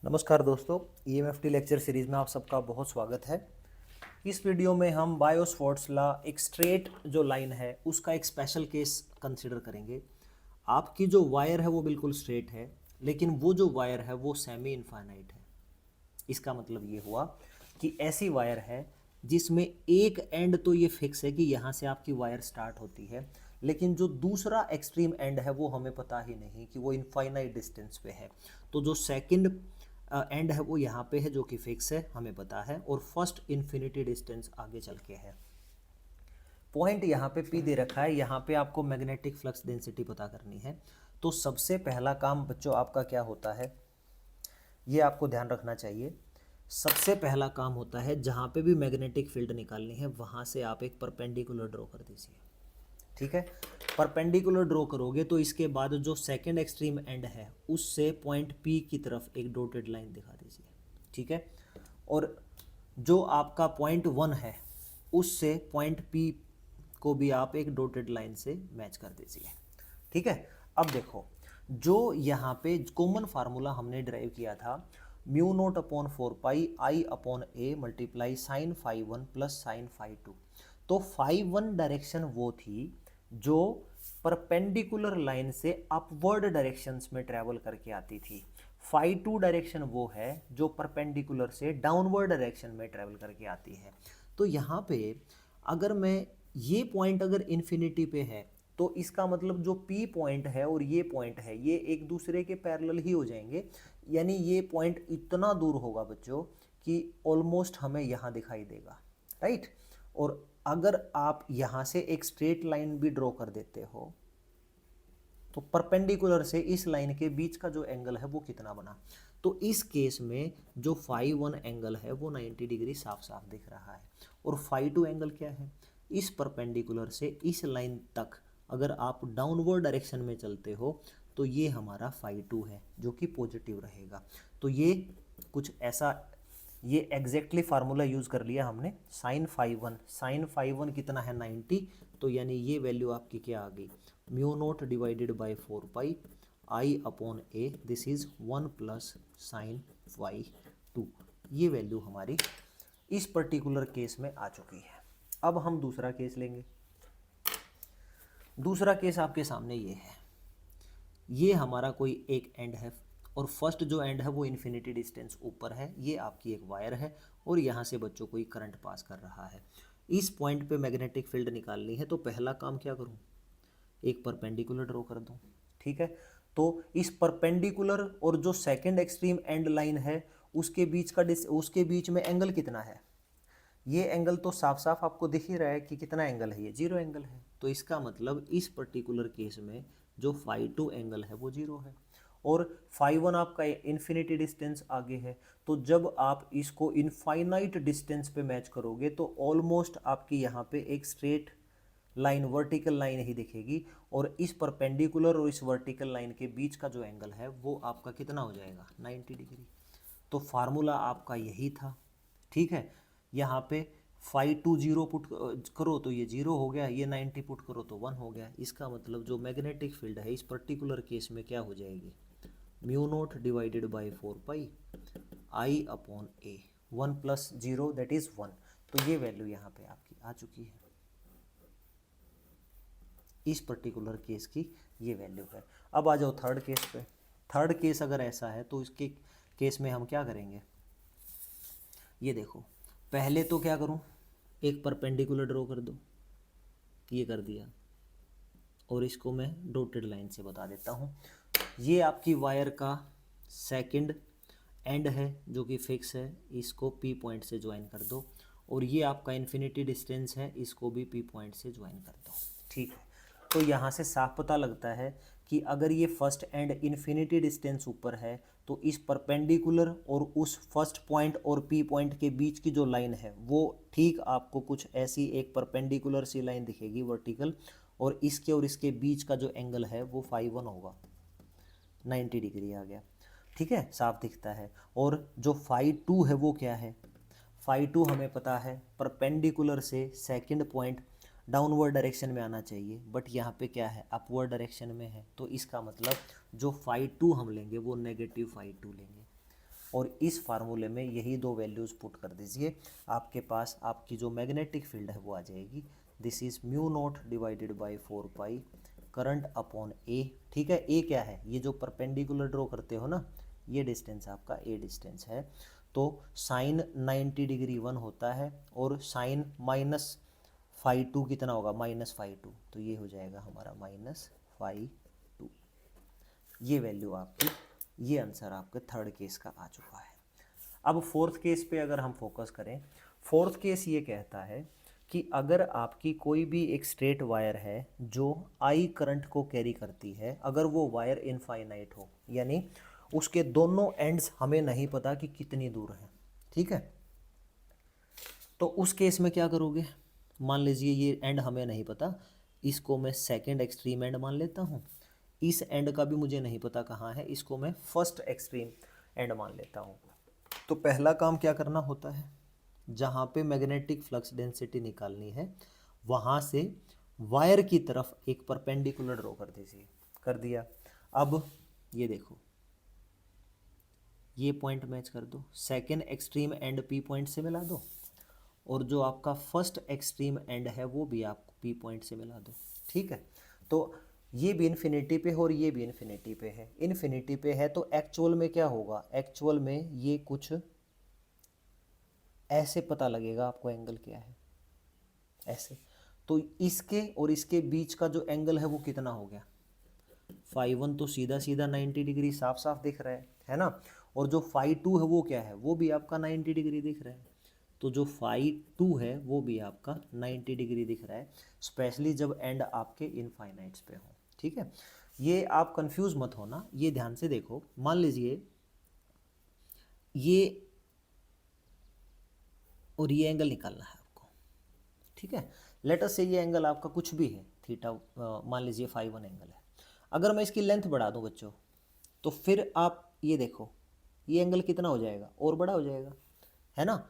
नमस्कार दोस्तों, EMFT lecture series में आप सबका बहुत स्वागत है। इस वीडियो में हम बायोस्फोर्ट्स लॉ एक स्ट्रेट जो लाइन है उसका एक स्पेशल केस कंसीडर करेंगे। आपकी जो वायर है वो बिल्कुल स्ट्रेट है, लेकिन वो जो वायर है वो सेमी इनफाइनाइट है। इसका मतलब ये हुआ कि ऐसी वायर है जिसमें एक एंड तो ये फिक्स है कि यहाँ से आपकी वायर स्टार्ट होती है, लेकिन जो दूसरा एक्सट्रीम एंड है वो हमें पता ही नहीं कि वो इनफाइनाइट डिस्टेंस पे है। तो जो सेकंड एंड है वो यहाँ पे है जो कि फिक्स है, हमें पता है, और फर्स्ट इन्फिनिटी डिस्टेंस आगे चल के है। पॉइंट यहाँ पे पी दे रखा है, यहाँ पे आपको मैग्नेटिक फ्लक्स डेंसिटी पता करनी है। तो सबसे पहला काम बच्चों आपका क्या होता है, ये आपको ध्यान रखना चाहिए। सबसे पहला काम होता है जहाँ पे भी मैग्नेटिक फील्ड निकालनी है वहाँ से आप एक परपेंडिकुलर ड्रॉ कर दीजिए। ठीक है, परपेंडिकुलर ड्रॉ करोगे तो इसके बाद जो सेकंड एक्सट्रीम एंड है उससे पॉइंट पी की तरफ एक डॉटेड लाइन दिखा दीजिए। ठीक है, और जो आपका पॉइंट वन है उससे पॉइंट पी को भी आप एक डॉटेड लाइन से मैच कर दीजिए। ठीक है, अब देखो जो यहाँ पे कॉमन फार्मूला हमने ड्राइव किया था, mu naught upon 4 pi I upon A multiply sine phi one plus sine phi two. तो फाई वन डायरेक्शन वो थी जो परपेंडिकुलर लाइन से अपवर्ड डायरेक्शंस में ट्रेवल करके आती थी। फाई टू डायरेक्शन वो है जो परपेंडिकुलर से डाउनवर्ड डायरेक्शन में ट्रेवल करके आती है। तो यहाँ पे अगर मैं ये पॉइंट अगर इन्फिनिटी पे है तो इसका मतलब जो P पॉइंट है और ये पॉइंट है ये एक दूसरे के पैरेलल ही हो जाएंगे, यानी ये पॉइंट इतना दूर होगा बच्चों कि ऑलमोस्ट हमें यहाँ दिखाई देगा, राइट। और अगर आप यहाँ से एक स्ट्रेट लाइन भी ड्रॉ कर देते हो तो परपेंडिकुलर से इस लाइन के बीच का जो एंगल है वो कितना बना। तो इस केस में जो फाई वन एंगल है वो 90 डिग्री साफ साफ दिख रहा है। और फाई टू एंगल क्या है, इस परपेंडिकुलर से इस लाइन तक अगर आप डाउनवर्ड डायरेक्शन में चलते हो तो ये हमारा फाई टू है जो कि पॉजिटिव रहेगा। तो ये कुछ ऐसा, ये एग्जैक्टली फार्मूला यूज़ कर लिया हमने। साइन फाई वन कितना है 90, तो यानी ये वैल्यू आपकी क्या आ गई, mu naught divided by 4 pi I upon A, this is 1 plus sine phi two. ये वैल्यू हमारी इस पर्टिकुलर केस में आ चुकी है। अब हम दूसरा केस लेंगे। दूसरा केस आपके सामने ये है, ये हमारा कोई एक एंड है और फर्स्ट जो एंड है वो इन्फिनिटी डिस्टेंस ऊपर है, ये आपकी एक वायर है और यहाँ से बच्चों कोई करंट पास कर रहा है। इस पॉइंट पे मैग्नेटिक फील्ड निकालनी है तो पहला काम क्या करूँ, एक परपेंडिकुलर ड्रॉ कर दूँ। ठीक है, तो इस परपेंडिकुलर और जो सेकंड एक्सट्रीम एंड लाइन है उसके बीच में एंगल कितना है, ये एंगल तो साफ साफ आपको दिख ही रहा है कि कितना एंगल है, ये जीरो एंगल है। तो इसका मतलब इस पर्टिकुलर केस में जो फाई टू एंगल है वो जीरो है और फाई वन आपका इन्फिनिटी डिस्टेंस आगे है। तो जब आप इसको इनफाइनाइट डिस्टेंस पे मैच करोगे तो ऑलमोस्ट आपकी यहाँ पे एक स्ट्रेट लाइन, वर्टिकल लाइन ही दिखेगी और इस परपेंडिकुलर और इस वर्टिकल लाइन के बीच का जो एंगल है वो आपका कितना हो जाएगा, 90 डिग्री। तो फार्मूला आपका यही था। ठीक है, यहाँ पे फाई टू जीरो पुट करो तो ये जीरो हो गया, ये 90 पुट करो तो 1 हो गया। इसका मतलब जो मैग्नेटिक फील्ड है इस पर्टिकुलर केस में क्या हो जाएगी, mu naught divided by 4 pi I upon A, 1 plus zero that is 1। तो ये वैल्यू यहाँ पे आपकी आ चुकी है, इस पर्टिकुलर केस की ये वैल्यू है। अब आ जाओ थर्ड केस पे। थर्ड केस अगर ऐसा है तो इसके केस में हम क्या करेंगे, ये देखो पहले तो क्या करूं, एक परपेंडिकुलर ड्रॉ कर दो, ये कर दिया और इसको मैं डॉटेड लाइन से बता देता हूं। ये आपकी वायर का सेकंड एंड है जो कि फिक्स है, इसको पी पॉइंट से ज्वाइन कर दो और ये आपका इन्फिनिटी डिस्टेंस है, इसको भी पी पॉइंट से ज्वाइन कर दो। ठीक है, तो यहाँ से साफ पता लगता है कि अगर ये फर्स्ट एंड इन्फिनिटी डिस्टेंस ऊपर है तो इस परपेंडिकुलर और उस फर्स्ट पॉइंट और पी पॉइंट के बीच की जो लाइन है वो ठीक आपको कुछ ऐसी एक परपेंडिकुलर सी लाइन दिखेगी वर्टिकल, और इसके बीच का जो एंगल है वो फाई वन होगा, 90 डिग्री आ गया। ठीक है, साफ दिखता है। और जो फाई टू है वो क्या है, फाई टू हमें पता है परपेंडिकुलर से सेकंड पॉइंट डाउनवर्ड डायरेक्शन में आना चाहिए, बट यहाँ पे क्या है, अपवर्ड डायरेक्शन में है। तो इसका मतलब जो फाई टू हम लेंगे वो नेगेटिव फाई टू लेंगे। और इस फार्मूले में यही दो वैल्यूज़ पुट कर दीजिए, आपके पास आपकी जो मैग्नेटिक फील्ड है वो आ जाएगी। This is mu naught divided by 4 pi current upon A. ठीक है, ए क्या है, ये जो परपेंडिकुलर ड्रॉ करते हो ना, ये डिस्टेंस आपका ए डिस्टेंस है। तो साइन 90 डिग्री 1 होता है और साइन माइनस फाई 2 कितना होगा, माइनस फाई 2, तो ये हो जाएगा हमारा माइनस फाई 2। ये वैल्यू आपकी, ये आंसर आपके थर्ड केस का आ चुका है। अब फोर्थ केस पे अगर हम फोकस करें, फोर्थ केस ये कहता है कि अगर आपकी कोई भी एक स्ट्रेट वायर है जो आई करंट को कैरी करती है, अगर वो वायर इनफाइनाइट हो, यानी उसके दोनों एंड्स हमें नहीं पता कि कितनी दूर है, ठीक है, तो उस केस में क्या करोगे, मान लीजिए ये एंड हमें नहीं पता, इसको मैं सेकेंड एक्सट्रीम एंड मान लेता हूँ, इस एंड का भी मुझे नहीं पता कहाँ है, इसको मैं फर्स्ट एक्सट्रीम एंड मान लेता हूँ। तो पहला काम क्या करना होता है, जहाँ पे मैग्नेटिक फ्लक्स डेंसिटी निकालनी है वहाँ से वायर की तरफ एक परपेंडिकुलर ड्रॉ कर दीजिए। कर दिया। अब ये देखो, ये पॉइंट मैच कर दो, second extreme and P point से मिला दो, और जो आपका फर्स्ट एक्सट्रीम एंड है वो भी आप पी पॉइंट से मिला दो। ठीक है, तो ये भी इन्फिनिटी पे है और ये भी इन्फिनिटी पे है। इन्फिनिटी पे है तो एक्चुअल में क्या होगा, एक्चुअल में ये कुछ ऐसे पता लगेगा आपको एंगल क्या है, ऐसे। तो इसके और इसके बीच का जो एंगल है वो कितना हो गया, फाई 1 तो सीधा सीधा 90 डिग्री साफ साफ दिख रहा है ना, और जो फाई 2 है वो क्या है, वो भी आपका 90 डिग्री दिख रहा है। तो जो फाई 2 है वो भी आपका 90 डिग्री दिख रहा है, स्पेशली जब एंड आपके इनफाइनाइट्स पे हो। ठीक है, ये आप कंफ्यूज मत होना, ये ध्यान से देखो। मान लीजिए ये और ये एंगल निकालना है आपको, ठीक है, लेट अस से ये एंगल आपका कुछ भी है, थीटा, मान लीजिए फाई 1 एंगल है। अगर मैं इसकी लेंथ बढ़ा दूं बच्चों, तो फिर आप ये देखो, ये एंगल कितना हो जाएगा, और बड़ा हो जाएगा, है ना।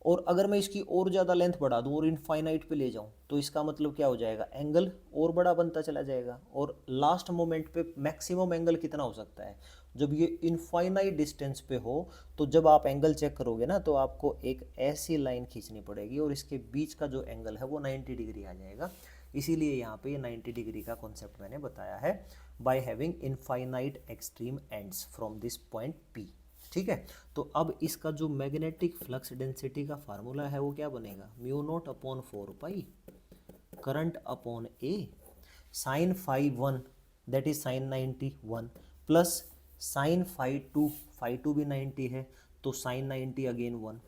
और अगर मैं इसकी और ज़्यादा लेंथ बढ़ा दूं और इनफाइनाइट पे ले जाऊं, तो इसका मतलब क्या हो जाएगा, एंगल और बड़ा बनता चला जाएगा। और लास्ट मोमेंट पे मैक्सिमम एंगल कितना हो सकता है, जब ये इनफाइनाइट डिस्टेंस पे हो, तो जब आप एंगल चेक करोगे ना, तो आपको एक ऐसी लाइन खींचनी पड़ेगी और इसके बीच का जो एंगल है वो 90 डिग्री आ जाएगा। इसीलिए यहाँ पे ये 90 डिग्री का कॉन्सेप्ट मैंने बताया है, by having infinite extreme ends from this point P. ठीक है, तो अब इसका जो मैग्नेटिक फ्लक्स डेंसिटी का फार्मूला है वो क्या बनेगा, mu naught upon 4 pi current upon A sine phi 1 that is sine 91 plus sine phi 2 भी 90 है, तो साइन 90 अगेन 1,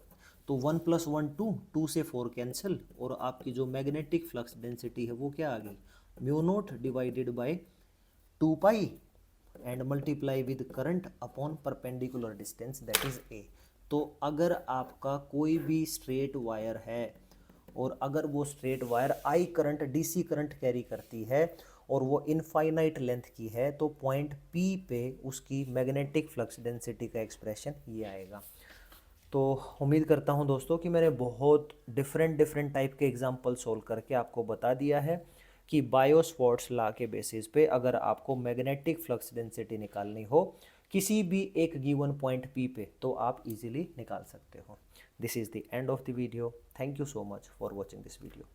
तो 1 प्लस 1 2, 2 से 4 कैंसिल, और आपकी जो मैग्नेटिक फ्लक्स डेंसिटी है वो क्या आ गई, mu naught divided by 2 pi and multiply with current upon perpendicular distance that is a. तो अगर आपका कोई भी स्ट्रेट वायर है और अगर वो straight wire I current DC current carry करती है और वो इनफाइनाइट लेंथ की है, तो पॉइंट पी पे उसकी मैग्नेटिक फ्लक्स डेंसिटी का एक्सप्रेशन ये आएगा। तो उम्मीद करता हूँ दोस्तों कि मैंने बहुत डिफरेंट टाइप के एग्जाम्पल सोल्व करके आपको बता दिया है कि बायो-सवार्ट्स लॉ के बेसिस पे अगर आपको मैग्नेटिक फ्लक्स डेंसिटी निकालनी हो किसी भी एक गिवन पॉइंट पी पे, तो आप इजीली निकाल सकते हो। This is the end of the video. Thank you so much for watching this video.